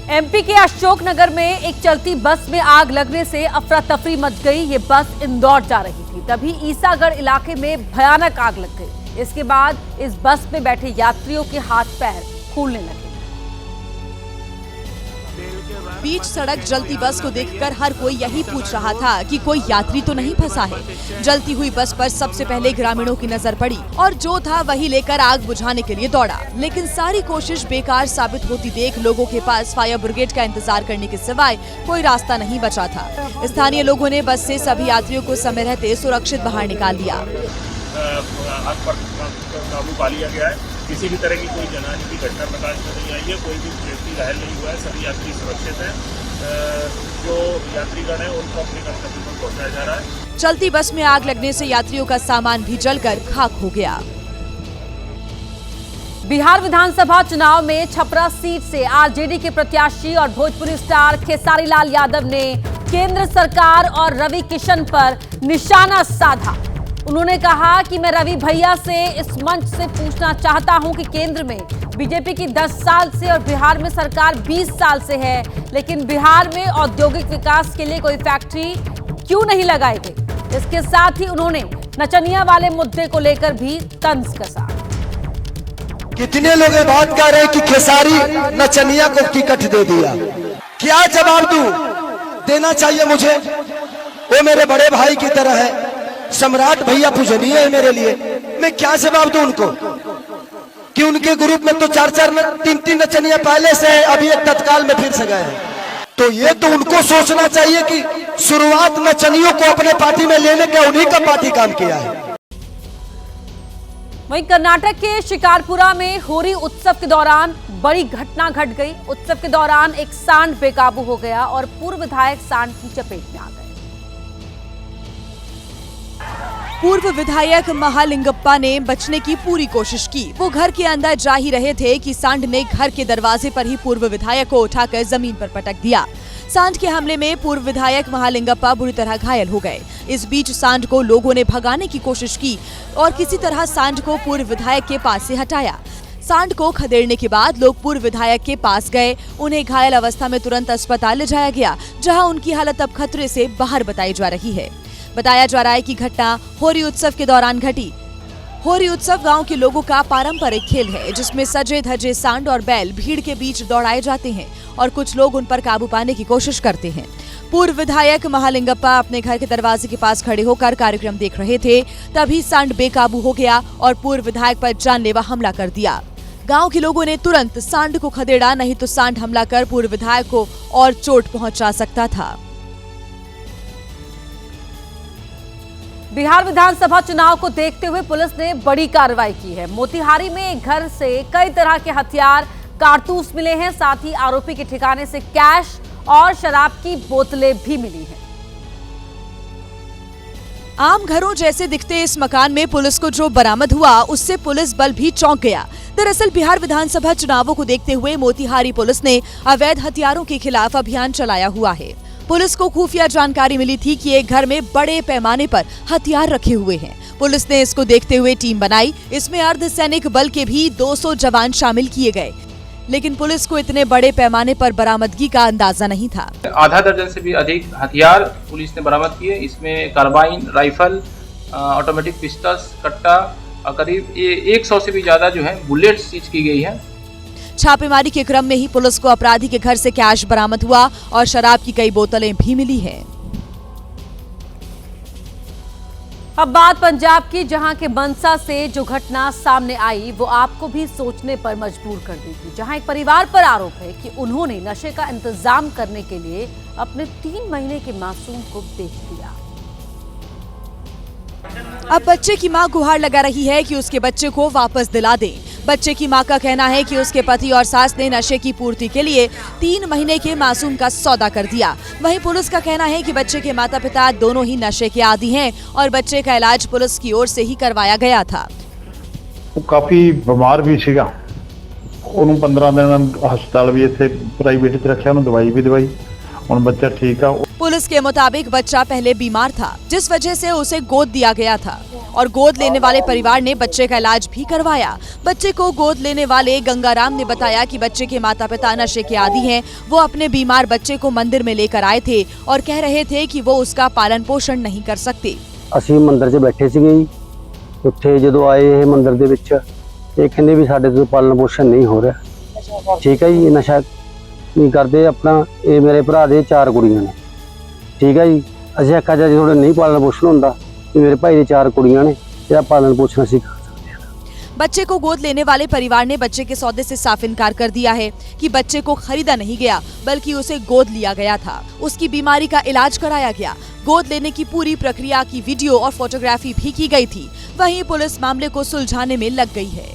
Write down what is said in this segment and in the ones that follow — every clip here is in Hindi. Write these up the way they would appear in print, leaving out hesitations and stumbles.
एमपी के अशोकनगर में एक चलती बस में आग लगने से अफरा तफरी मच गई। ये बस इंदौर जा रही थी, तभी ईसागढ़ इलाके में भयानक आग लग गई। इसके बाद इस बस में बैठे यात्रियों के हाथ पैर फूलने लगे। बीच सड़क जलती बस को देखकर हर कोई यही पूछ रहा था कि कोई यात्री तो नहीं फंसा है। जलती हुई बस पर सबसे पहले ग्रामीणों की नजर पड़ी और जो था वही लेकर आग बुझाने के लिए दौड़ा, लेकिन सारी कोशिश बेकार साबित होती देख लोगों के पास फायर ब्रिगेड का इंतजार करने के सिवाय कोई रास्ता नहीं बचा था। स्थानीय लोगों ने बस से सभी यात्रियों को समय रहते सुरक्षित बाहर निकाल लिया। आग पर काबू पा लिया गया है। किसी भी तरह की कोई जनहानि की घटना प्रकाश में नहीं आई है, कोई भी व्यक्ति घायल नहीं हुआ है, सभी यात्री सुरक्षित हैं। जो यात्रीगण हैं उनको अपने गंतव्य पर पहुंचाया जा रहा है। चलती बस में आग लगने से यात्रियों का सामान भी जलकर खाक हो गया। बिहार विधानसभा चुनाव में छपरा सीट से आरजेडी के प्रत्याशी और भोजपुरी स्टार खेसारी लाल यादव ने केंद्र सरकार और रवि किशन पर निशाना साधा। उन्होंने कहा कि मैं रवि भैया से इस मंच से पूछना चाहता हूं कि केंद्र में बीजेपी की 10 साल से और बिहार में सरकार 20 साल से है, लेकिन बिहार में औद्योगिक विकास के लिए कोई फैक्ट्री क्यों नहीं लगाई गई। इसके साथ ही उन्होंने नचनिया वाले मुद्दे को लेकर भी तंज कसा। कितने लोग ये बात कह रहे हैं कि खेसारी नचनिया को टिकट दे दिया, क्या जवाब दूं? देना चाहिए मुझे। वो मेरे बड़े भाई की तरह है, सम्राट भैया पूजनीय है मेरे लिए। मैं क्या जवाब दूं उनको कि उनके ग्रुप में तो 4-4 नचनिया पहले से है, अभी एक तत्काल में फिर से गए हैं। तो ये तो उनको सोचना चाहिए कि शुरुआत नचनियों को अपने पार्टी में लेने का उन्हीं का पार्टी काम किया है। वहीं कर्नाटक के शिकारपुरा में होरी उत्सव के दौरान बड़ी घटना घट गई। उत्सव के दौरान एक सांड बेकाबू हो गया और पूर्व विधायक सांड की चपेट में आ गए। पूर्व विधायक महालिंगप्पा ने बचने की पूरी कोशिश की। वो घर के अंदर जा ही रहे थे कि सांड ने घर के दरवाजे पर ही पूर्व विधायक को उठाकर जमीन पर पटक दिया। सांड के हमले में पूर्व विधायक महालिंगप्पा बुरी तरह घायल हो गए। इस बीच सांड को लोगों ने भगाने की कोशिश की और किसी तरह सांड को पूर्व विधायक के पास से हटाया। सांड को खदेड़ने के बाद लोग पूर्व विधायक के पास गए। उन्हें घायल अवस्था में तुरंत अस्पताल ले जाया गया, जहां उनकी हालत अब खतरे से बाहर बताई जा रही है। बताया जा रहा है कि घटना होरी उत्सव के दौरान घटी। होरी उत्सव गांव के लोगों का पारंपरिक खेल है, जिसमें सजे धजे सांड और बैल भीड़ के बीच दौड़ाए जाते हैं और कुछ लोग उन पर काबू पाने की कोशिश करते हैं। पूर्व विधायक महालिंगप्पा अपने घर के दरवाजे के पास खड़े होकर कार्यक्रम देख रहे थे, तभी सांड बेकाबू हो गया और पूर्व विधायक पर जानलेवा हमला कर दिया। गांव के लोगों ने तुरंत सांड को खदेड़ा, नहीं तो सांड हमला कर पूर्व विधायक को और चोट पहुंचा सकता था। बिहार विधानसभा चुनाव को देखते हुए पुलिस ने बड़ी कार्रवाई की है। मोतिहारी में एक घर से कई तरह के हथियार, कारतूस मिले हैं। साथ ही आरोपी के ठिकाने से कैश और शराब की बोतलें भी मिली हैं। आम घरों जैसे दिखते इस मकान में पुलिस को जो बरामद हुआ, उससे पुलिस बल भी चौंक गया। दरअसल बिहार विधानसभा चुनावों को देखते हुए मोतिहारी पुलिस ने अवैध हथियारों के खिलाफ अभियान चलाया हुआ है। पुलिस को खुफिया जानकारी मिली थी कि एक घर में बड़े पैमाने पर हथियार रखे हुए हैं। पुलिस ने इसको देखते हुए टीम बनाई। इसमें अर्धसैनिक बल के भी 200 जवान शामिल किए गए, लेकिन पुलिस को इतने बड़े पैमाने पर बरामदगी का अंदाजा नहीं था। आधा दर्जन से भी अधिक हथियार पुलिस ने बरामद किए। इसमें कार्बाइन, राइफल, ऑटोमेटिक पिस्टल्स, कट्टा और करीब 100 से भी ज्यादा जो है बुलेट सीज की गई है। छापेमारी के क्रम में ही पुलिस को अपराधी के घर से कैश बरामद हुआ और शराब की कई बोतलें भी मिली हैं। अब बात पंजाब की, जहां के बंसा से जो घटना सामने आई वो आपको भी सोचने पर मजबूर कर देगी। जहां एक परिवार पर आरोप है कि उन्होंने नशे का इंतजाम करने के लिए अपने 3 महीने के मासूम को बेच दिया। अब बच्चे की मां गुहार लगा रही है कि उसके बच्चे को वापस दिला दें। बच्चे की मां का कहना है कि उसके पति और सास ने नशे की पूर्ति के लिए 3 महीने के मासूम का सौदा कर दिया। वहीं पुलिस का कहना है कि बच्चे के माता पिता दोनों ही नशे के आदी हैं और बच्चे का इलाज पुलिस की ओर से ही करवाया गया था। वो काफी बीमार भी सीगा, ਉਹਨੂੰ 15 दिन ਹਸਪਤਾਲ ਵੀ ਇੱਥੇ ਪ੍ਰਾਈਵੇਟ ਚ ਰੱਖਿਆ, ਉਹਨੂੰ ਦਵਾਈ ਵੀ ਦਵਾਈ, ਹੁਣ ਬੱਚਾ ਠੀਕ ਆ। पुलिस के मुताबिक बच्चा पहले बीमार था, जिस वजह से उसे गोद दिया गया था। और गोद लेने वाले परिवार ने बच्चे का इलाज भी करवाया। बच्चे को गोद लेने वाले गंगाराम ने बताया कि बच्चे के माता पिता नशे के आदी हैं। वो अपने बीमार बच्चे को मंदिर में लेकर आए थे और कह रहे थे कि वो उसका पालन पोषण नहीं कर सकते। ਅਸੀਂ ਮੰਦਿਰ 'ਚ ਬੈਠੇ ਸੀਗੇ ਜੀ, ਉੱਥੇ ਜਦੋਂ ਆਏ ਇਹ ਮੰਦਿਰ ਦੇ ਵਿੱਚ ਇਹ ਕਹਿੰਦੇ ਵੀ ਸਾਡੇ ਤੋਂ ਪਾਲਣ ਪੋਸ਼ਣ ਨਹੀਂ ਹੋ ਰਿਹਾ। ਠੀਕ ਹੈ ਜੀ, ਨਸ਼ਾ ਨਹੀਂ ਕਰਦੇ ਆਪਣਾ। ਇਹ ਮੇਰੇ ਭਰਾ ਦੇ 4 ਕੁੜੀਆਂ ਨੇ। ਠੀਕ ਹੈ ਜੀ, ਅਸੀਂ ਆਖਿਆ ਜੇ ਤੁਹਾਡੇ ਨਹੀਂ ਪਾਲਣ ਪੋਸ਼ਣ ਹੁੰਦਾ ਵੀ ਮੇਰੇ ਭਾਈ ਦੇ 4 ਕੁੜੀਆਂ ਨੇ, ਇਹਦਾ ਪਾਲਣ ਪੋਸ਼ਣ ਅਸੀਂ ਕਰ ਸਕਦੇ ਹਾਂ। बच्चे को गोद लेने वाले परिवार ने बच्चे के सौदे से साफ इनकार कर दिया है कि बच्चे को खरीदा नहीं गया बल्कि उसे गोद लिया गया था। उसकी बीमारी का इलाज कराया गया। गोद लेने की पूरी प्रक्रिया की वीडियो और फोटोग्राफी भी की गई थी। वहीं पुलिस मामले को सुलझाने में लग गई है।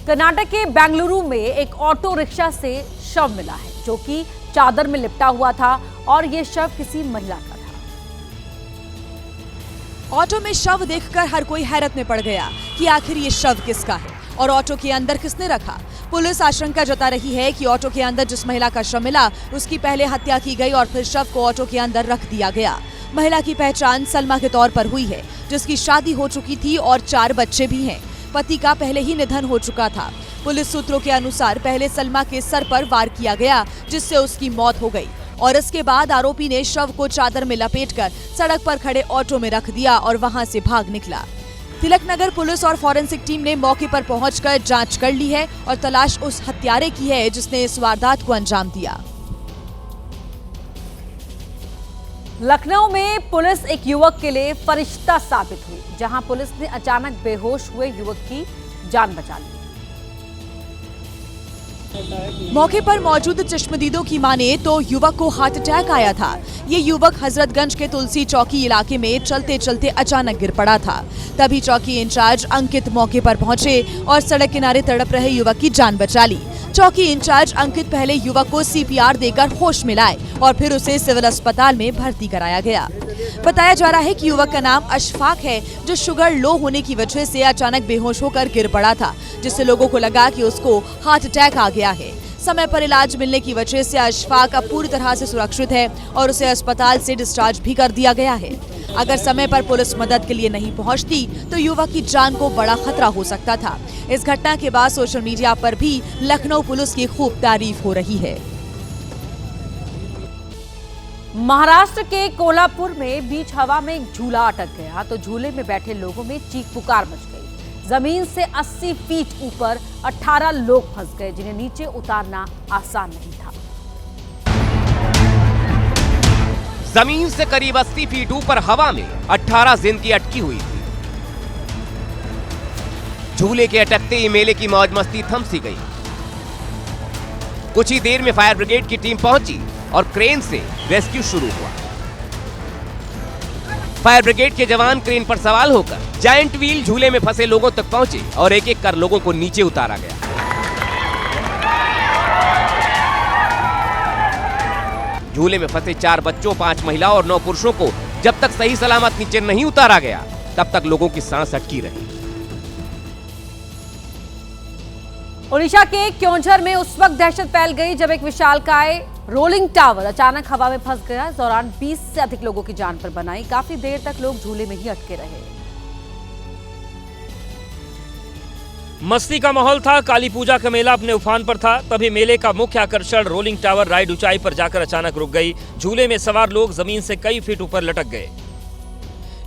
कर्नाटक के बेंगलुरु में एक ऑटो रिक्शा से शव मिला है जो कि चादर में लिपटा हुआ था और ये शव किसी महिला का था। ऑटो में शव देखकर हर कोई हैरत में पड़ गया कि आखिर ये शव किसका है और ऑटो के अंदर किसने रखा। पुलिस आशंका जता रही है कि ऑटो के अंदर जिस महिला का शव मिला उसकी पहले हत्या की गई और फिर शव को ऑटो के अंदर रख दिया गया। महिला की पहचान सलमा के तौर पर हुई है, जिसकी शादी हो चुकी थी और 4 बच्चे भी हैं। पति का पहले ही निधन हो चुका था। पुलिस सूत्रों के अनुसार पहले सलमा के सर पर वार किया गया जिससे उसकी मौत हो गई और इसके बाद आरोपी ने शव को चादर में लपेटकर सड़क पर खड़े ऑटो में रख दिया और वहां से भाग निकला। तिलकनगर पुलिस और फॉरेंसिक टीम ने मौके पर पहुंचकर जांच कर ली है और तलाश उस हत्यारे की है जिसने इस वारदात को अंजाम दिया। लखनऊ में पुलिस एक युवक के लिए फरिश्ता साबित हुई, जहां पुलिस ने अचानक बेहोश हुए युवक की जान बचा ली। मौके पर मौजूद चश्मदीदों की माने तो युवक को हार्ट अटैक आया था। ये युवक हजरतगंज के तुलसी चौकी इलाके में चलते चलते अचानक गिर पड़ा था। तभी चौकी इंचार्ज अंकित मौके पर पहुंचे और सड़क किनारे तड़प रहे युवक की जान बचा ली। चौकी इंचार्ज अंकित पहले युवक को CPR देकर होश में लाए और फिर उसे सिविल अस्पताल में भर्ती कराया गया। बताया जा रहा है कि युवक का नाम अशफाक है, जो शुगर लो होने की वजह से अचानक बेहोश होकर गिर पड़ा था, जिससे लोगों को लगा कि उसको हार्ट अटैक आ गया है। समय पर इलाज मिलने की वजह से अशफाक अब पूरी तरह से सुरक्षित है और उसे अस्पताल से डिस्चार्ज भी कर दिया गया है। अगर समय पर पुलिस मदद के लिए नहीं पहुंचती तो युवक की जान को बड़ा खतरा हो सकता था। इस घटना के बाद सोशल मीडिया पर भी लखनऊ पुलिस की खूब तारीफ हो रही है। महाराष्ट्र के कोल्हापुर में बीच हवा में एक झूला अटक गया तो झूले में बैठे लोगों में चीख पुकार मच गई। जमीन से 80 फीट ऊपर 18 लोग फंस गए, जिन्हें नीचे उतारना आसान नहीं था। जमीन से करीब 80 फीट ऊपर हवा में 18 जिंदगी अटकी हुई थी। झूले के अटकते ही मेले की मौज मस्ती थम सी गई। कुछ ही देर में फायर ब्रिगेड की टीम पहुंची और क्रेन से रेस्क्यू शुरू हुआ। फायर ब्रिगेड के जवान क्रेन पर सवार होकर जायंट व्हील झूले में फंसे लोगों तक पहुंचे और एक एक कर लोगों को नीचे उतारा गया। झूले में फंसे 4 बच्चों, 5 महिलाओं और 9 पुरुषों को जब तक सही सलामत नीचे नहीं उतारा गया तब तक लोगों की सांस अटकी रही। ओडिशा के क्योंझर में उस वक्त दहशत फैल गई जब एक विशालकाय रोलिंग टावर अचानक हवा में फंस गया। इस दौरान 20 से अधिक लोगों की जान पर बनाई। काफी देर तक लोग झूले में ही अटके रहे। मस्ती का माहौल था। काली पूजा का मेला अपने उफान पर था। तभी मेले का मुख्य आकर्षण रोलिंग टावर राइड ऊंचाई पर जाकर अचानक रुक गई। झूले में सवार लोग जमीन से कई फीट ऊपर लटक गए।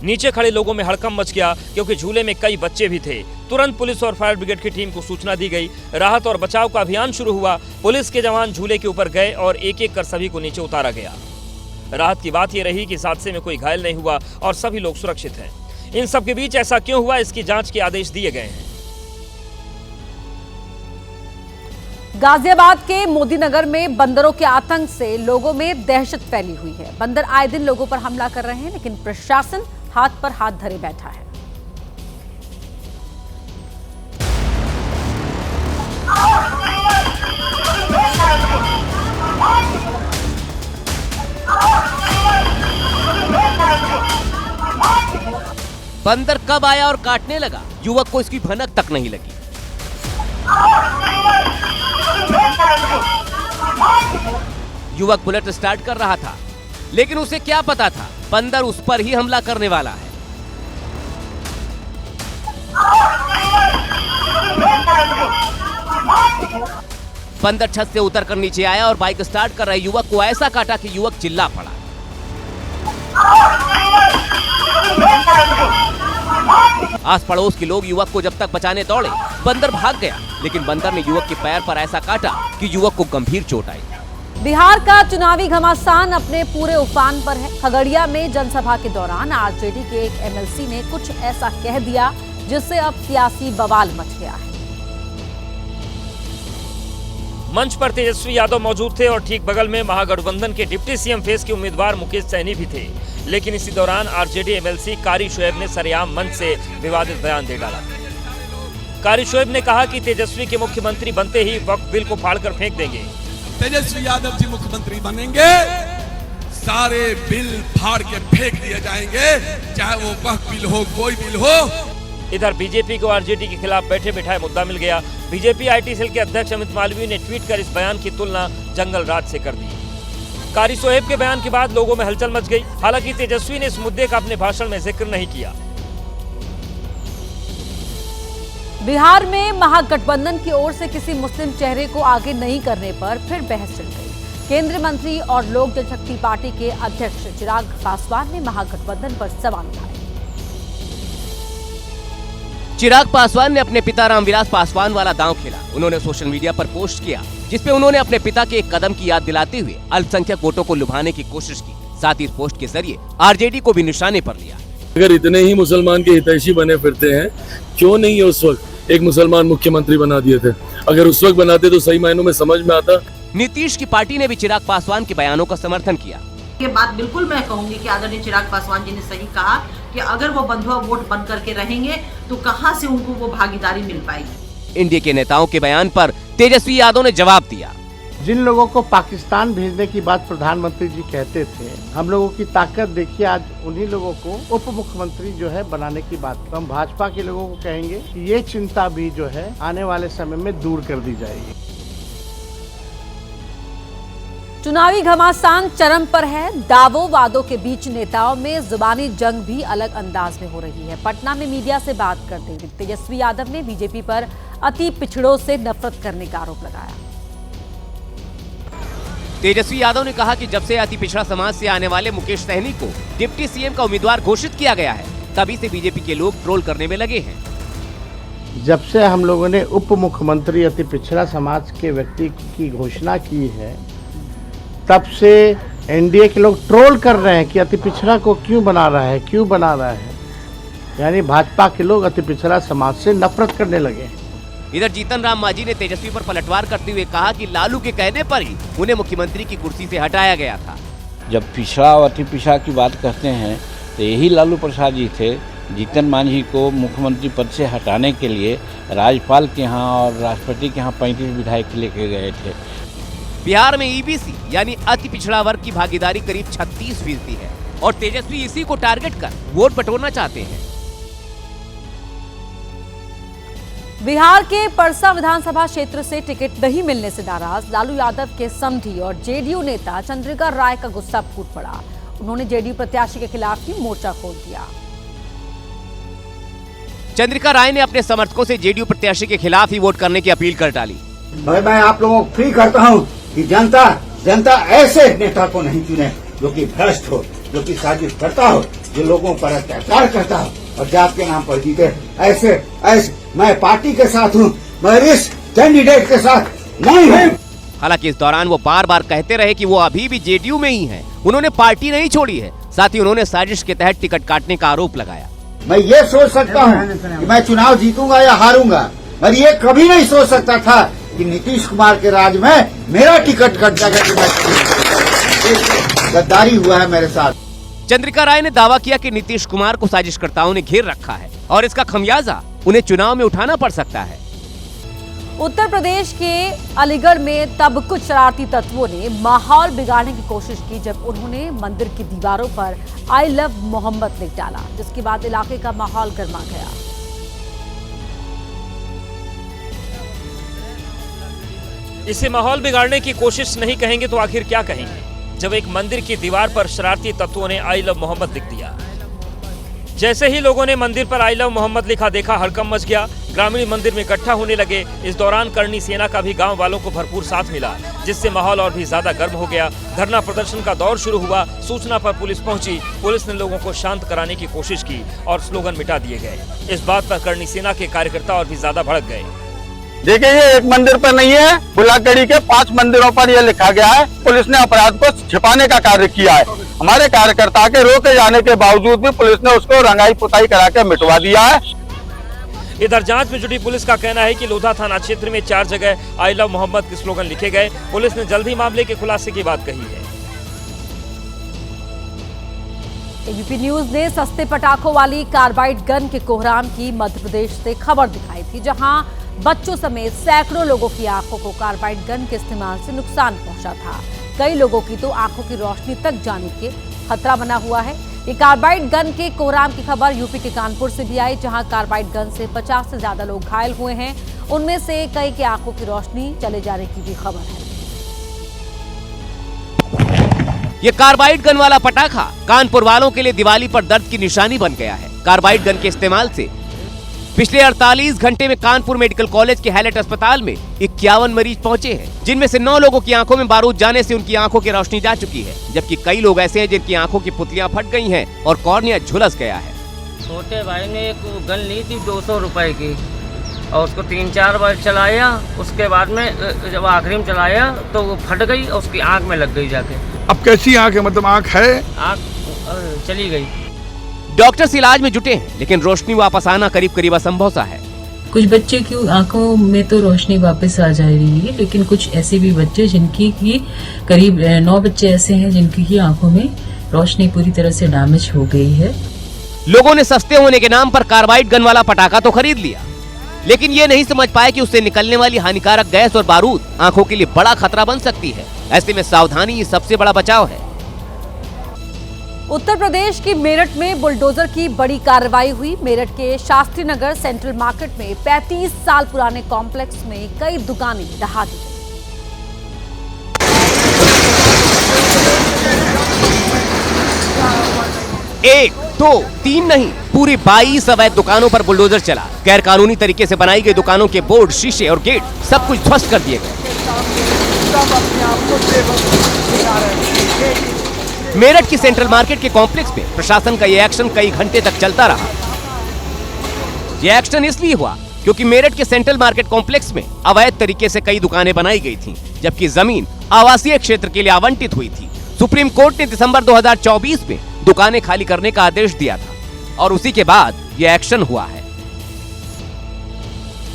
नीचे खड़े लोगों में हड़कंप मच गया क्योंकि झूले में कई बच्चे भी थे। तुरंत पुलिस और फायर ब्रिगेड की टीम को सूचना दी गई। राहत और बचाव का अभियान शुरू हुआ। पुलिस के जवान झूले के ऊपर गए और एक एक कर सभी को नीचे उतारा गया। राहत की बात यह रही कि इस हादसे में कोई घायल नहीं हुआ और सभी लोग सुरक्षित हैं। इन सब के बीच ऐसा क्यों हुआ, इसकी जांच के आदेश दिए गए हैं। गाजियाबाद के मोदीनगर में बंदरों के आतंक से लोगों में दहशत फैली हुई है। बंदर आए दिन लोगों पर हमला कर रहे हैं, लेकिन प्रशासन हाथ पर हाथ धरे बैठा है। बंदर कब आया और काटने लगा, युवक को इसकी भनक तक नहीं लगी। युवक बुलेट स्टार्ट कर रहा था, लेकिन उसे क्या पता था बंदर उस पर ही हमला करने वाला है। बंदर छत से उतरकर नीचे आया और बाइक स्टार्ट कर रहे युवक को ऐसा काटा कि युवक चिल्ला पड़ा। आस पड़ोस के लोग युवक को जब तक बचाने दौड़े, बंदर भाग गया, लेकिन बंदर ने युवक के पैर पर ऐसा काटा कि युवक को गंभीर चोट आई। बिहार का चुनावी घमासान अपने पूरे उफान पर है। खगड़िया में जनसभा के दौरान आरजेडी के एक एमएलसी ने कुछ ऐसा कह दिया जिससे अब सियासी बवाल मच गया है। मंच पर तेजस्वी यादव मौजूद थे और ठीक बगल में महागठबंधन के डिप्टी सीएम फेस के उम्मीदवार मुकेश सहनी भी थे। लेकिन इसी दौरान आरजेडी एमएलसी कारी शोएब ने सरेआम मंच से विवादित बयान दे डाला। कारी शोएब ने कहा कि तेजस्वी के मुख्यमंत्री बनते ही वक्फ बिल को फाड़कर फेंक देंगे। तेजस्वी यादव जी मुख्यमंत्री बनेंगे, सारे बिल फाड़ के फेंक दिए जाएंगे, चाहे वो वक्फ बिल हो, कोई बिल हो। इधर बीजेपी को आरजेडी के खिलाफ बैठे बिठाए मुद्दा मिल गया। बीजेपी आईटी सेल के अध्यक्ष अमित मालवीय ने ट्वीट कर इस बयान की तुलना जंगल राज से कर दी। कारी शोएब के बयान के बाद लोगों में हलचल मच गई। हालांकि तेजस्वी ने इस मुद्दे का अपने भाषण में जिक्र नहीं किया। बिहार में महागठबंधन की ओर से किसी मुस्लिम चेहरे को आगे नहीं करने पर फिर बहस चल गई। केंद्रीय मंत्री और लोक जनशक्ति पार्टी के अध्यक्ष चिराग पासवान ने महागठबंधन पर सवाल उठाए। चिराग पासवान ने अपने पिता रामविलास पासवान वाला दांव खेला। उन्होंने सोशल मीडिया पर पोस्ट किया जिसपे उन्होंने अपने पिता के एक कदम की याद दिलाते हुए अल्पसंख्यक वोटों को लुभाने की कोशिश की। साथ ही इस पोस्ट के जरिए आरजेडी को भी निशाने पर लिया। अगर इतने ही मुसलमान के हितैषी बने फिरते हैं, क्यों नहीं उस वक्त एक मुसलमान मुख्यमंत्री बना दिए थे? अगर उस वक्त बनाते तो सही मायनों में समझ में आता। नीतीश की पार्टी ने भी चिराग पासवान के बयानों का समर्थन किया। ये बात बिल्कुल मैं कहूंगी कि आदरणीय चिराग पासवान जी ने सही कहा कि अगर वो बंधुआ वोट बन करके रहेंगे तो कहां से उनको वो भागीदारी मिल पाएगी। इंडिया के नेताओं के बयान पर तेजस्वी यादव ने जवाब दिया। जिन लोगों को पाकिस्तान भेजने की बात प्रधानमंत्री जी कहते थे, हम लोगों की ताकत देखिए, आज उन्हीं लोगों को उप मुख्यमंत्री जो है बनाने की बात। तो हम भाजपा के लोगों को कहेंगे कि ये चिंता भी जो है आने वाले समय में दूर कर दी जाएगी। चुनावी घमासान चरम पर है। दावों वादों के बीच नेताओं में जुबानी जंग भी अलग अंदाज में हो रही है। पटना में मीडिया से बात करते हुए तेजस्वी यादव ने बीजेपी पर अति पिछड़ों से नफरत करने का आरोप लगाया। तेजस्वी यादव ने कहा कि जब से अति पिछड़ा समाज से आने वाले मुकेश सहनी को डिप्टी सीएम का उम्मीदवार घोषित किया गया है, तभी से बीजेपी के लोग ट्रोल करने में लगे हैं। जब से हम लोगों ने उप मुख्यमंत्री अति पिछड़ा समाज के व्यक्ति की घोषणा की है, तब से एनडीए के लोग ट्रोल कर रहे हैं कि अति पिछड़ा को क्यों बना रहा है। यानी भाजपा के लोग अति पिछड़ा समाज से नफरत करने लगे हैं। इधर जीतन राम मांझी ने तेजस्वी पर पलटवार करते हुए कहा कि लालू के कहने पर ही उन्हें मुख्यमंत्री की कुर्सी से हटाया गया था। जब पिछड़ा और अति पिछड़ा की बात करते हैं तो यही लालू प्रसाद जी थे। जीतन मांझी को मुख्यमंत्री पद से हटाने के लिए राज्यपाल के यहाँ और राष्ट्रपति के यहाँ 35 विधायक लेके गए थे। बिहार में ईबीसी यानी अति पिछड़ा वर्ग की भागीदारी करीब 36% है और तेजस्वी इसी को टारगेट कर वोट बटोरना चाहते हैं। बिहार के परसा विधानसभा क्षेत्र से टिकट नहीं मिलने से नाराज लालू यादव के समधी और जेडीयू नेता चंद्रिका राय का गुस्सा फूट पड़ा। उन्होंने जेडीयू प्रत्याशी के खिलाफ ही मोर्चा खोल दिया। चंद्रिका राय ने अपने समर्थकों से जेडीयू प्रत्याशी के खिलाफ ही वोट करने की अपील कर डाली। मैं आप लोगों को फ्री करता हूं कि जनता ऐसे नेता को नहीं चुने जो कि भ्रष्ट हो, जो कि साजिश करता हो, जो लोगों पर अत्याचार करता हो और जात के नाम पर जीते। ऐसे मैं पार्टी के साथ हूं, मैं इस कैंडिडेट के साथ नहीं हूं। हालांकि इस दौरान वो बार बार कहते रहे कि वो अभी भी जेडीयू में ही हैं। उन्होंने पार्टी नहीं छोड़ी है। साथ ही उन्होंने साजिश के तहत टिकट काटने का आरोप लगाया। मैं ये सोच सकता हूँ कि मैं चुनाव जीतूंगा या हारूंगा, पर ये कभी नहीं सोच सकता था कि नीतीश कुमार के राज में मेरा टिकट कट जाएगा। गद्दारी हुआ है मेरे साथ। चंद्रिका राय ने दावा किया कि नीतीश कुमार को साजिशकर्ताओं ने घेर रखा है और इसका खमियाजा उन्हें चुनाव में उठाना पड़ सकता है। उत्तर प्रदेश के अलीगढ़ में तब कुछ शरारती तत्वों ने माहौल बिगाड़ने की कोशिश की जब उन्होंने मंदिर की दीवारों पर आई लव मोहम्मद लिख डाला, जिसके बाद इलाके का माहौल गर्मा गया। इसे माहौल बिगाड़ने की कोशिश नहीं कहेंगे तो आखिर क्या कहेंगे? जब एक मंदिर की दीवार पर शरारती तत्वों ने आई लव मोहम्मद लिख दिया। जैसे ही लोगों ने मंदिर पर आई लव मोहम्मद लिखा देखा, हड़कंप मच गया। ग्रामीण मंदिर में इकट्ठा होने लगे। इस दौरान करणी सेना का भी गांव वालों को भरपूर साथ मिला, जिससे माहौल और भी ज्यादा गर्म हो गया। धरना प्रदर्शन का दौर शुरू हुआ। सूचना पर पुलिस पहुंची। पुलिस ने लोगों को शांत कराने की कोशिश की और स्लोगन मिटा दिए गए। इस बात पर करणी सेना के कार्यकर्ता और भी ज्यादा भड़क गए। देखिए, ये एक मंदिर पर नहीं है, बुलाकड़ी के 5 मंदिरों पर यह लिखा गया है। पुलिस ने अपराध को छिपाने का कार्य किया है। हमारे कार्यकर्ता के रोके जाने के बावजूद भी पुलिस ने उसको रंगाई पुताई करा के मिटवा दिया है। इधर जांच में जुटी पुलिस का कहना है कि लोधा थाना क्षेत्र में 4 जगह आई लव मोहम्मद के स्लोगन लिखे गए। पुलिस ने जल्द ही मामले के खुलासे की बात कही है। एबीपी न्यूज ने सस्ते पटाखों वाली कार्बाइड गन के कोहराम की मध्य प्रदेश से खबर दिखाई थी, जहां बच्चों समेत सैकड़ों लोगों की आंखों को कार्बाइड गन के इस्तेमाल से नुकसान पहुंचा था। कई लोगों की तो आंखों की रोशनी तक जाने के खतरा बना हुआ है। ये कार्बाइड गन के कोहराम की खबर यूपी के कानपुर से भी आई, जहां कार्बाइड गन से 50 से ज्यादा लोग घायल हुए हैं। उनमें से कई के आंखों की रोशनी चले जाने की भी खबर है। ये कार्बाइड गन वाला पटाखा कानपुर वालों के लिए दिवाली पर दर्द की निशानी बन गया है। कार्बाइड गन के इस्तेमाल से पिछले 48 घंटे में कानपुर मेडिकल कॉलेज के हैलेट अस्पताल में 51 मरीज पहुंचे हैं, जिनमें से 9 लोगों की आंखों में बारूद जाने से उनकी आंखों की रोशनी जा चुकी है, जबकि कई लोग ऐसे हैं जिनकी आंखों की पुतलियां फट गई हैं और कॉर्निया झुलस गया है। छोटे भाई ने एक गन ली थी 200 रुपए की और उसको 3-4 बार चलाया। उसके बाद में जब आखिरी में चलाया तो वो फट गई और उसकी आंख में लग गई जाके। अब कैसी आंख है, मतलब आंख है? आंख चली गई। डॉक्टर्स इलाज में जुटे हैं, लेकिन रोशनी वापस आना करीब असंभव सा है। कुछ बच्चे की आंखों में तो रोशनी वापस आ जा रही है, लेकिन कुछ ऐसे भी बच्चे जिनकी की करीब 9 बच्चे ऐसे हैं जिनकी की आंखों में रोशनी पूरी तरह से डैमेज हो गई है। लोगों ने सस्ते होने के नाम पर कार्बाइड गन वाला पटाखा तो खरीद लिया, लेकिन ये नहीं समझ पाए कि उससे निकलने वाली हानिकारक गैस और बारूद आंखों के लिए बड़ा खतरा बन सकती है। ऐसे में सावधानी ही सबसे बड़ा बचाव है। उत्तर प्रदेश की मेरठ में बुलडोजर की बड़ी कार्रवाई हुई। मेरठ के शास्त्री नगर सेंट्रल मार्केट में 35 साल पुराने कॉम्प्लेक्स में कई दुकानें ढहा दी गई। 1, 2, 3 नहीं, पूरी 22 अवैध दुकानों पर बुलडोजर चला। गैर कानूनी तरीके से बनाई गई दुकानों के बोर्ड, शीशे और गेट सब कुछ ध्वस्त कर दिए गए। मेरठ की सेंट्रल मार्केट के कॉम्प्लेक्स में प्रशासन का ये एक्शन कई घंटे तक चलता रहा। ये एक्शन इसलिए हुआ क्योंकि मेरठ के सेंट्रल मार्केट कॉम्प्लेक्स में अवैध तरीके से कई दुकानें बनाई गई थीं, जबकि जमीन आवासीय क्षेत्र के लिए आवंटित हुई थी। सुप्रीम कोर्ट ने दिसंबर 2024 में दुकानें खाली करने का आदेश दिया था और उसी के बाद ये एक्शन हुआ है।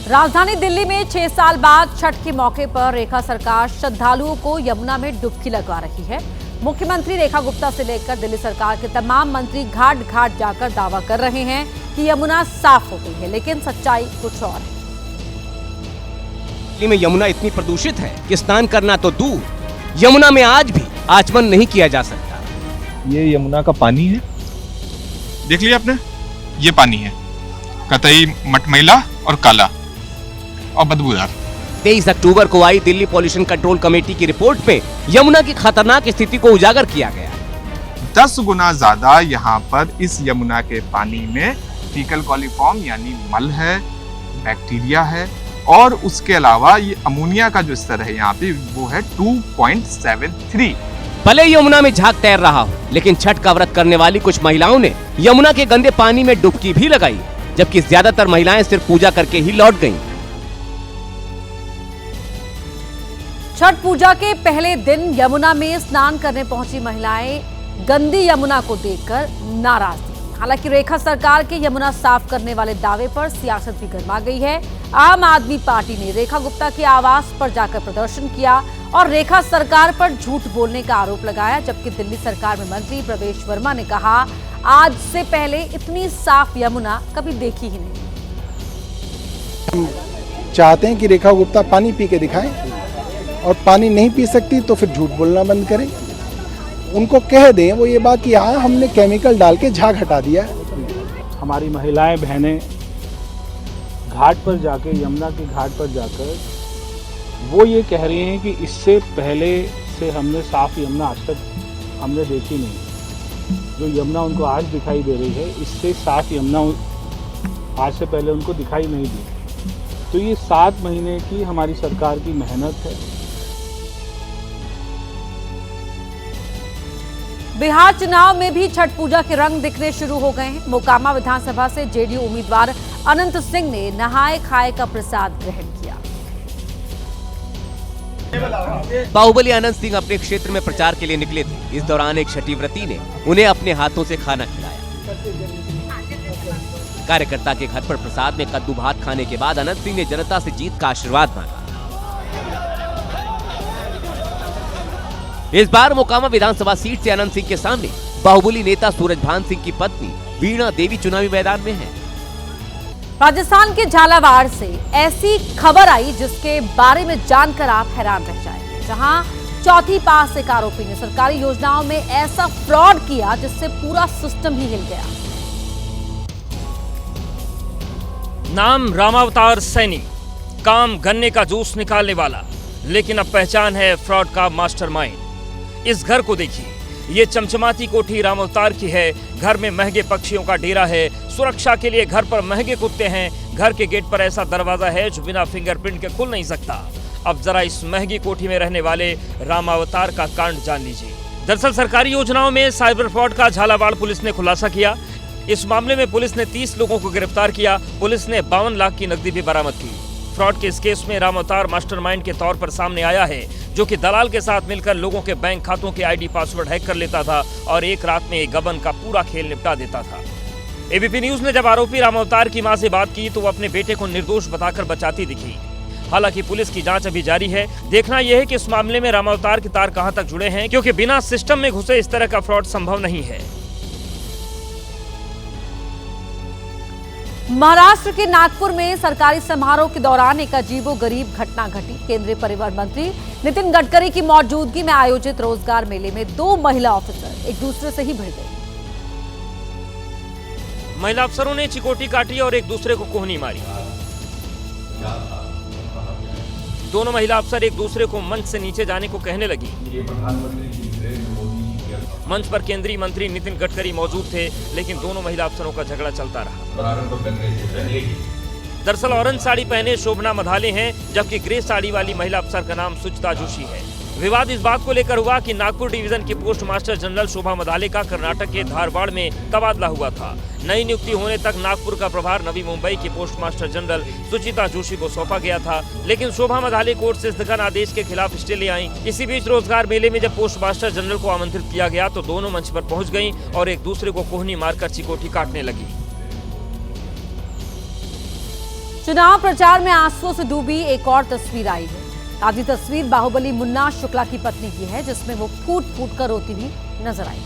राजधानी दिल्ली में 6 साल बाद छठ के मौके पर रेखा सरकार श्रद्धालुओं को यमुना में डुबकी लगवा रही है। मुख्यमंत्री रेखा गुप्ता से लेकर दिल्ली सरकार के तमाम मंत्री घाट घाट जाकर दावा कर रहे हैं कि यमुना साफ हो गई है, लेकिन सच्चाई कुछ और है। दिल्ली में यमुना इतनी प्रदूषित है कि स्नान करना तो दूर, यमुना में आज भी आचमन नहीं किया जा सकता। ये यमुना का पानी है, देख लिया आपने, ये पानी है कतई मटमैला और काला और बदबूदार। 23 अक्टूबर को आई दिल्ली पॉल्यूशन कंट्रोल कमेटी की रिपोर्ट में यमुना की खतरनाक स्थिति को उजागर किया गया। 10 गुना ज्यादा यहाँ पर इस यमुना के पानी में फीकल कॉलीफॉर्म यानी मल है, बैक्टीरिया है और उसके अलावा ये अमोनिया का जो स्तर है यहाँ पे वो है 2.73। भले यमुना में झाग तैर रहा हो, लेकिन छठ का व्रत करने वाली कुछ महिलाओं ने यमुना के गंदे पानी में डुबकी भी लगाई, जबकि ज्यादातर महिलाएं सिर्फ पूजा करके ही लौट गईं। छठ पूजा के पहले दिन यमुना में स्नान करने पहुंची महिलाएं गंदी यमुना को देखकर नाराज थी। हालांकि रेखा सरकार के यमुना साफ करने वाले दावे पर सियासत भी गर्मा गई है। आम आदमी पार्टी ने रेखा गुप्ता के आवास पर जाकर प्रदर्शन किया और रेखा सरकार पर झूठ बोलने का आरोप लगाया, जबकि दिल्ली सरकार में मंत्री प्रवेश वर्मा ने कहा आज से पहले इतनी साफ यमुना कभी देखी ही नहीं। हम चाहते हैं कि रेखा गुप्ता पानी पी के दिखाएं और पानी नहीं पी सकती तो फिर झूठ बोलना बंद करें। उनको कह दें वो ये बात कि हाँ हमने केमिकल डाल के झाग हटा दिया है। हमारी महिलाएं बहनें घाट पर जाके, यमुना के घाट पर जाकर वो ये कह रही हैं कि इससे पहले इससे हमने साफ यमुना आज तक हमने देखी नहीं। जो यमुना उनको आज दिखाई दे रही है, इससे साफ यमुना आज से पहले उनको दिखाई नहीं दी। तो ये 7 महीने की हमारी सरकार की मेहनत है। बिहार चुनाव में भी छठ पूजा के रंग दिखने शुरू हो गए हैं। मोकामा विधानसभा से जेडीयू उम्मीदवार अनंत सिंह ने नहाए खाए का प्रसाद ग्रहण किया। बाहुबली अनंत सिंह अपने क्षेत्र में प्रचार के लिए निकले थे। इस दौरान एक छठी व्रती ने उन्हें अपने हाथों से खाना खिलाया। कार्यकर्ता के घर पर प्रसाद में कद्दू भात खाने के बाद अनंत सिंह ने जनता से जीत का आशीर्वाद मांगा। इस बार मोकामा विधानसभा सीट से अनंत सिंह के सामने बाहुबली नेता सूरजभान सिंह की पत्नी वीणा देवी चुनावी मैदान में है। राजस्थान के झालावाड़ से ऐसी खबर आई जिसके बारे में जानकर आप हैरान रह जाएंगे, जहां चौथी पास एक आरोपी ने सरकारी योजनाओं में ऐसा फ्रॉड किया जिससे पूरा सिस्टम ही हिल गया। नाम रामावतार सैनी, काम गन्ने का जूस निकालने वाला, लेकिन अब पहचान है फ्रॉड का मास्टरमाइंड। इस घर को देखिए, ये चमचमाती कोठी रामावतार की है। घर में महंगे पक्षियों का डेरा है। सुरक्षा के लिए घर पर महंगे कुत्ते हैं। घर के गेट पर ऐसा दरवाजा है जो बिना फिंगरप्रिंट के खुल नहीं सकता। अब जरा इस महंगी कोठी में रहने वाले रामावतार का कांड जान लीजिए। दरअसल सरकारी योजनाओं में साइबर फ्रॉड का झालावाड़ पुलिस ने खुलासा किया। इस मामले में पुलिस ने 30 लोगों को गिरफ्तार किया। पुलिस ने 52 लाख की नकदी भी बरामद की। फ्रॉड के इस केस में रामावतार मास्टरमाइंड के तौर पर सामने आया है, जो कि दलाल के साथ मिलकर लोगों के बैंक खातों के आईडी पासवर्ड हैक कर लेता था और एक रात में एक गबन का पूरा खेल निपटा देता था। एबीपी न्यूज ने जब आरोपी रामावतार की मां से बात की तो वो अपने बेटे को निर्दोष बताकर बचाती दिखी। हालांकि पुलिस की जांच अभी जारी है। देखना यह है कि इस मामले में रामावतार के तार कहां तक जुड़े हैं, क्योंकि बिना सिस्टम में घुसे इस तरह का फ्रॉड संभव नहीं है। महाराष्ट्र के नागपुर में सरकारी समारोह के दौरान एक अजीबोगरीब घटना घटी। केंद्रीय परिवहन मंत्री नितिन गडकरी की मौजूदगी में आयोजित रोजगार मेले में 2 महिला ऑफिसर एक दूसरे से ही भिड़ गए। महिला अफसरों ने चिकोटी काटी और एक दूसरे को कोहनी मारी। दोनों महिला अफसर एक दूसरे को मंच से नीचे जाने को कहने लगी। मंच पर केंद्रीय मंत्री नितिन गडकरी मौजूद थे, लेकिन दोनों महिला अफसरों का झगड़ा चलता रहा। दरअसल ऑरेंज साड़ी पहने शोभना मधाले हैं, जबकि ग्रे साड़ी वाली महिला अफसर का नाम सुचिता जोशी है। विवाद इस बात को लेकर हुआ कि नागपुर डिवीजन की पोस्ट मास्टर जनरल शोभा मधाले का कर्नाटक के धारवाड़ में तबादला हुआ था। नई नियुक्ति होने तक नागपुर का प्रभार नवी मुंबई की पोस्ट मास्टर जनरल सुचिता जोशी को सौंपा गया था, लेकिन शोभा मधाले कोर्ट से स्थगन आदेश के खिलाफ स्टे ले आईं। इसी बीच रोजगार मेले में जब पोस्ट मास्टर जनरल को आमंत्रित किया गया तो दोनों मंच पर पहुंच गईं और एक दूसरे को कोहनी मारकर चिकोटी काटने लगी। चुनाव प्रचार में आंसुओं से डूबी एक और तस्वीर आई है। आधी तस्वीर बाहुबली मुन्ना शुक्ला की पत्नी की है, जिसमें वो फूट फूट कर रोती भी नजर आई।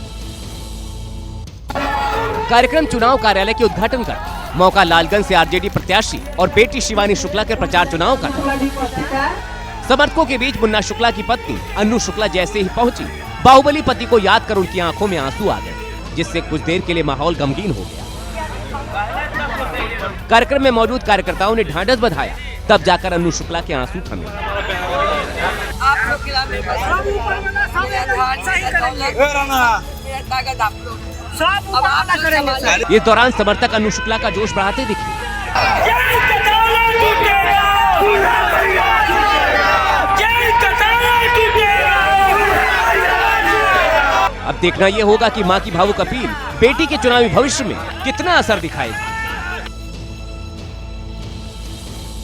कार्यक्रम चुनाव कार्यालय के उद्घाटन कर मौका लालगंज से आरजेडी प्रत्याशी और बेटी शिवानी शुक्ला के प्रचार चुनाव का। समर्थकों के बीच मुन्ना शुक्ला की पत्नी अन्नू शुक्ला जैसे ही पहुंची, बाहुबली पति को याद कर उनकी आंखों में आंसू आ गए, जिससे कुछ देर के लिए माहौल गमगीन हो गया। कार्यक्रम में मौजूद कार्यकर्ताओं ने ढांढस बंधाया, तब जाकर अन्नू शुक्ला के आंसू थमे। इस दौरान समर्थक अन्नू शुक्ला का जोश बढ़ाते दिखे। अब देखना यह होगा कि मां की भावुक अपील बेटी के चुनावी भविष्य में कितना असर दिखाएगी।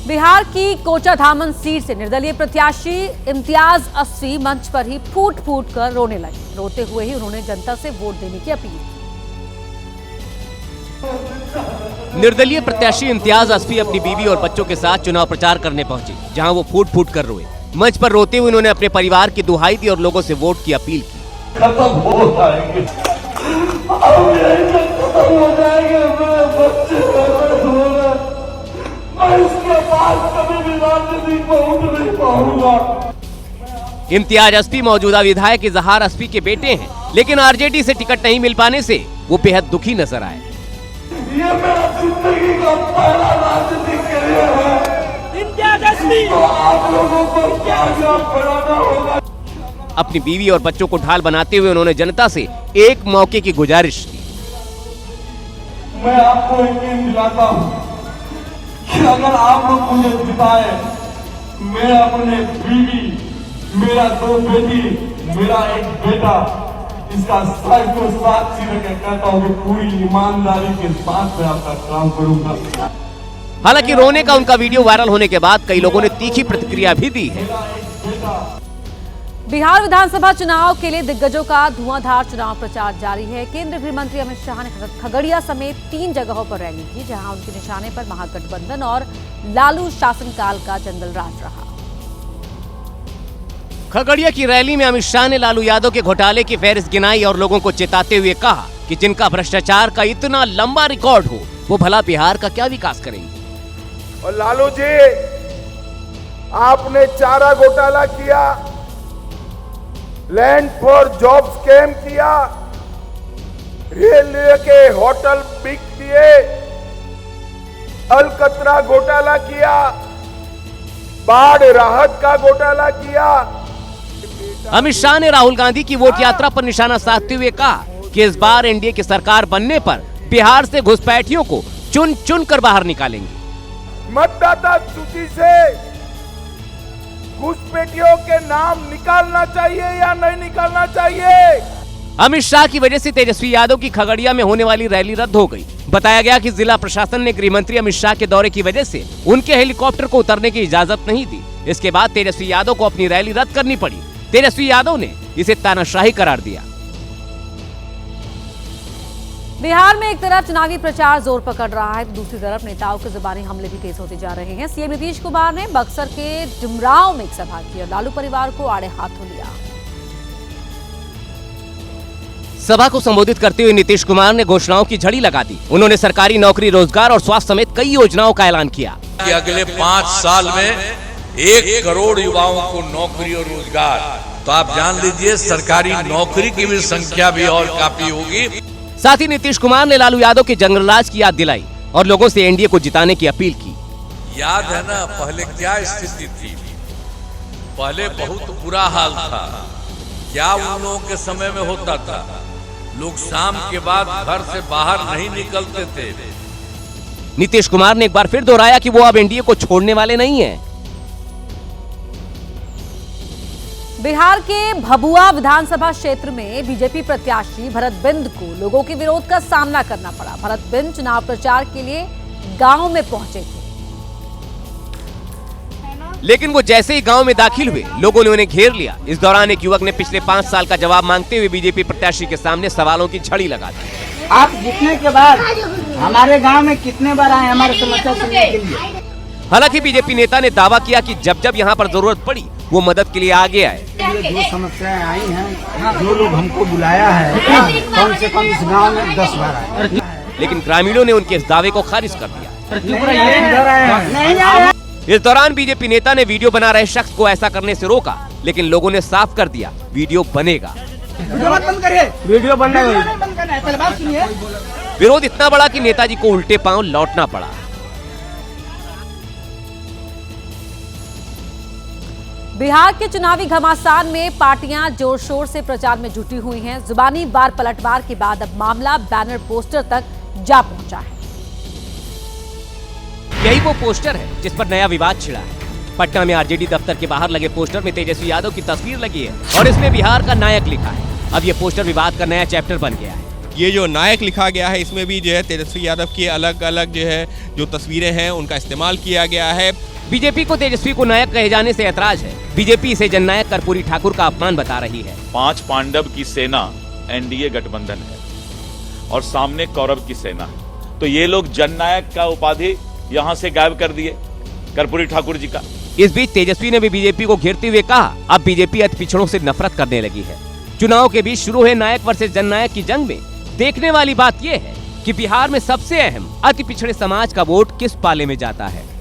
बिहार की कोचाधामन सीट से निर्दलीय प्रत्याशी इम्तियाज अस्फी मंच पर ही फूट फूट कर रोने लगे। रोते हुए ही उन्होंने जनता से वोट देने की अपील की। निर्दलीय प्रत्याशी इम्तियाज अस्फी अपनी बीवी और बच्चों के साथ चुनाव प्रचार करने पहुंचे, जहां वो फूट फूट कर रोए। मंच पर रोते हुए उन्होंने अपने परिवार की दुहाई दी और लोगों से वोट की अपील की। खत्म हो जाएंगे, मैं इसके बाद कभी भी राजनीति पहुंच नहीं पाऊंगा। इम्तियाज अस्फी मौजूदा विधायक इजहार अस्फी के बेटे हैं, लेकिन आरजेडी से टिकट नहीं मिल पाने से वो बेहद दुखी नजर आए। ये मेरा जिंदगी का पहला राजनीतिक करियर है। इम्तियाज अस्फी, तो आप लोगों को क्या जवाब बनाना होगा। अपनी बीवी और बच्चों को ढाल बनाते हुए उन्होंने जनता से एक मौके की गुजारिश की। मैं आपको यकीन दिलाता हूं कि अगर आप लोग मुझे जिताए, मैं अपने बीवी, मेरा 2 बेटी, मेरा 1 बेटा, इसका साक्षी रख कहता हूँ कि पूरी ईमानदारी के साथ मैं आपका काम करूंगा। हालांकि रोने का उनका वीडियो वायरल होने के बाद कई लोगों ने तीखी प्रतिक्रिया भी दी है। बिहार विधानसभा चुनाव के लिए दिग्गजों का धुआंधार चुनाव प्रचार जारी है। केंद्रीय गृह मंत्री अमित शाह ने खगड़िया समेत 3 जगहों पर रैली की, जहां उनके निशाने पर महागठबंधन और लालू शासनकाल का जंगल राज रहा। खगड़िया की रैली में अमित शाह ने लालू यादव के घोटाले की फहरिस्त गिनाई और लोगों को चेताते हुए कहा कि जिनका भ्रष्टाचार का इतना लंबा रिकॉर्ड हो, वो भला बिहार का क्या विकास करेंगे। और लालू जी, आपने चारा घोटाला किया, लैंड फॉर जॉब स्कैम किया, रेलवे के होटल बिक दिए, अलकतरा घोटाला किया, बाढ़ राहत का घोटाला किया। अमित शाह ने राहुल गांधी की वोट यात्रा पर निशाना साधते हुए कहा कि इस बार एनडीए की सरकार बनने पर बिहार से घुसपैठियों को चुन चुन कर बाहर निकालेंगे। मतदाता सूची से घुसपैठियों के नाम निकालना चाहिए या नहीं निकालना चाहिए। अमित शाह की वजह से तेजस्वी यादव की खगड़िया में होने वाली रैली रद्द हो गई। बताया गया कि जिला प्रशासन ने गृह मंत्री अमित शाह के दौरे की वजह से उनके हेलीकॉप्टर को उतरने की इजाजत नहीं दी। इसके बाद तेजस्वी यादव को अपनी रैली रद्द करनी पड़ी। तेजस्वी यादव ने इसे तानाशाही करार दिया। बिहार में एक तरफ चुनावी प्रचार जोर पकड़ रहा है, तो दूसरी तरफ नेताओं के जुबानी हमले भी तेज होते जा रहे हैं। सीएम नीतीश कुमार ने बक्सर के डुमरांव में एक सभा की और लालू परिवार को आड़े हाथों लिया। सभा को संबोधित करते हुए नीतीश कुमार ने घोषणाओं की झड़ी लगा दी। उन्होंने सरकारी नौकरी, रोजगार और स्वास्थ्य समेत कई योजनाओं का ऐलान किया कि अगले 5 साल में 1 करोड़ युवाओं को नौकरी और रोजगार। तो आप जान लीजिए सरकारी नौकरी की भी संख्या भी और काफी होगी। साथ ही नीतीश कुमार ने लालू यादव के जंगल राज की याद दिलाई और लोगों से एनडीए को जिताने की अपील की। याद है ना पहले क्या स्थिति थी? पहले बहुत बुरा हाल था। क्या उन लोगों के समय में होता था? लोग शाम के बाद घर से बाहर नहीं निकलते थे। नीतीश कुमार ने एक बार फिर दोहराया कि वो अब एनडीए को छोड़ने वाले नहीं हैं। बिहार के भभुआ विधानसभा क्षेत्र में बीजेपी प्रत्याशी भरत बिंद को लोगों के विरोध का सामना करना पड़ा। भरत बिंद चुनाव प्रचार के लिए गांव में पहुंचे थे, लेकिन वो जैसे ही गांव में दाखिल हुए, लोगों ने उन्हें घेर लिया। इस दौरान एक युवक ने पिछले 5 साल का जवाब मांगते हुए बीजेपी प्रत्याशी के सामने सवालों की झड़ी लगा दी। आप जीतने के बाद हमारे गांव में कितने बार आए हमारी समस्या सुनने के लिए? हालांकि बीजेपी नेता ने दावा किया कि जब जब यहाँ पर जरूरत पड़ी वो मदद के लिए आगे आए। जो समस्याएं आई हैं, जो लोग हमको बुलाया है, कम से कम इस गांव में 10 बार आए, लेकिन ग्रामीणों ने उनके इस दावे को खारिज कर दिया। इस दौरान बीजेपी नेता ने वीडियो बना रहे शख्स को ऐसा करने से रोका, लेकिन लोगों ने साफ कर दिया वीडियो बनेगा। वीडियो बनना। विरोध इतना बड़ा कि नेताजी को उल्टे पांव लौटना पड़ा। बिहार के चुनावी घमासान में पार्टियां जोर शोर से प्रचार में जुटी हुई हैं। जुबानी बार पलटवार के बाद अब मामला बैनर पोस्टर तक जा पहुंचा है। यही वो पोस्टर है जिस पर नया विवाद छिड़ा है। पटना में आरजेडी दफ्तर के बाहर लगे पोस्टर में तेजस्वी यादव की तस्वीर लगी है और इसमें बिहार का नायक लिखा है। अब ये पोस्टर विवाद का नया चैप्टर बन गया है। ये जो नायक लिखा गया है, इसमें भी जो है तेजस्वी यादव की अलग अलग जो है जो तस्वीरें हैं उनका इस्तेमाल किया गया है। बीजेपी को तेजस्वी को नायक कहे जाने से ऐतराज है। बीजेपी इसे जननायक कर्पूरी ठाकुर का अपमान बता रही है। 5 पांडव की सेना एनडीए गठबंधन है और सामने कौरव की सेना है, तो ये लोग जननायक का उपाधि यहाँ से गायब कर दिए कर्पूरी ठाकुर जी का। इस बीच तेजस्वी ने भी बीजेपी को घेरते हुए कहा, अब बीजेपी अति पिछड़ों से नफरत करने लगी है। चुनाव के बीच शुरू हुए नायक वर्सेस जननायक की जंग में देखने वाली बात यह है कि बिहार में सबसे अहम अति पिछड़े समाज का वोट किस पाले में जाता है।